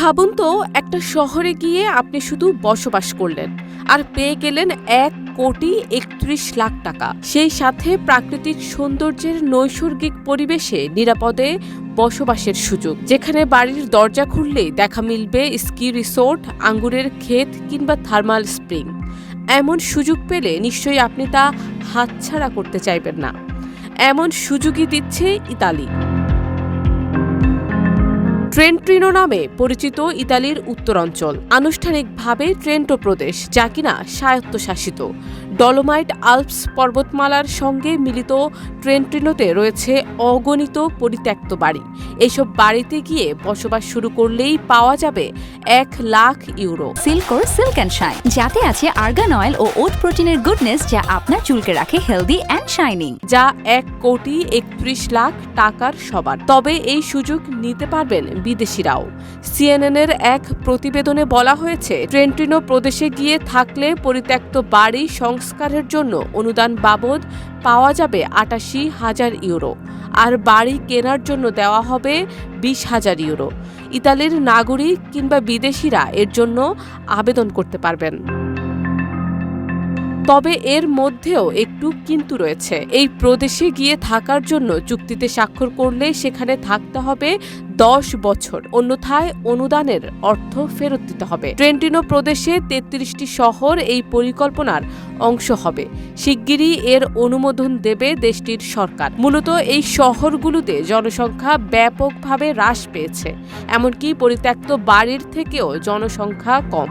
ভাবুন তো, একটা শহরে গিয়ে আপনি শুধু বসবাস করলেন আর পেয়ে গেলেন 1,31,00,000 টাকা, সেই সাথে প্রাকৃতিক সৌন্দর্যের নৈসর্গিক পরিবেশে নিরাপদে বসবাসের সুযোগ, যেখানে বাড়ির দরজা খুললেই দেখা মিলবে স্কি রিসোর্ট, আঙ্গুরের ক্ষেত কিংবা থার্মাল স্প্রিং। এমন সুযোগ পেলে নিশ্চয়ই আপনি তা হাতছাড়া করতে চাইবেন না। এমন সুযোগই দিচ্ছে ইতালি। ট্রেন্টিনো নামে পরিচিত ইতালির উত্তরাঞ্চল, আনুষ্ঠানিকভাবে ট্রেন্টো প্রদেশ, যা কিনা স্বায়ত্তশাসিত। ডলোমাইট আল্পস পর্বতমালার সঙ্গে মিলিত ট্রেন্টিনোতে রয়েছে অগণিত পরিত্যক্ত বাড়ি। এসব বাড়িতে গিয়ে বসবাস শুরু করলেই পাওয়া যাবে 1,00,000 ইউরো। সিল্কোর সিল্ক অ্যান্ড শাইন, যাতে আছে আর্গান অয়েল ও ওট প্রোটিনের গুডনেস, যা আপনার চুলকে রাখে হেলদি অ্যান্ড শাইনিং। যা 1,31,00,000 টাকার সবার। তবে এই সুযোগ নিতে পারবেন বিদেশিরাও। সিএনএনের এক প্রতিবেদনে বলা হয়েছে, ট্রেন্টিনো প্রদেশে গিয়ে থাকলে পরিত্যক্ত বাড়ি সংস্কারের জন্য অনুদান বাবদ পাওয়া যাবে 88,000 ইউরো, আর বাড়ি কেনার জন্য দেওয়া হবে 20,000 ইউরো। ইতালির নাগরিক কিংবা বিদেশিরা এর জন্য আবেদন করতে পারবেন। তবে এর মধ্যেও একটু কিন্তু রয়েছে। এই প্রদেশে গিয়ে থাকার জন্য চুক্তিতে স্বাক্ষর করলে সেখানে থাকতে হবে 10 বছর, অন্যথায় অনুদানের অর্থ ফেরত দিতে হবে। ট্রেন্টিনো প্রদেশে 33টি শহর এই পরিকল্পনার অংশ হবে। শিগগিরই এর অনুমোদন দেবে দেশটির সরকার। মূলত এই শহরগুলোতে জনসংখ্যা ব্যাপকভাবে হ্রাস পেয়েছে, এমনকি পরিত্যক্ত বাড়ির থেকেও জনসংখ্যা কম।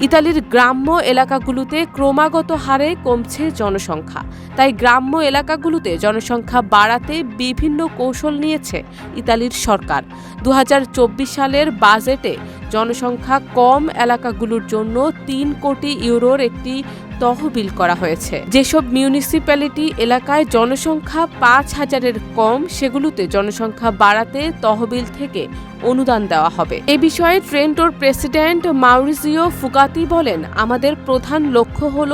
ইতালির গ্রাম্য এলাকাগুলোতে ক্রমাগত হারে কমছে জনসংখ্যা, তাই গ্রাম্য এলাকাগুলোতে জনসংখ্যা বাড়াতে বিভিন্ন কৌশল নিয়েছে ইতালির সরকার। 2024 সালের বাজেটে জনসংখ্যা কম এলাকাগুলোর জন্য 3 কোটি ইউরোর একটি তহবিল করা হয়েছে। যেসব মিউনিসিপ্যালিটি এলাকায় জনসংখ্যা 5,000-এর কম, সেগুলোতে জনসংখ্যা বাড়াতে তহবিল থেকে অনুদান দেওয়া হবে। এ বিষয়ে ট্রেন্টোর প্রেসিডেন্ট মাউরিজিও ফুগাতি বলেন, আমাদের প্রধান লক্ষ্য হল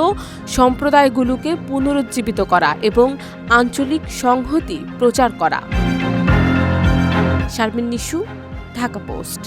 সম্প্রদায়গুলোকে পুনরুজ্জীবিত করা এবং আঞ্চলিক সংহতি প্রচার করা। শারমিন নিশু, ঢাকা পোস্ট।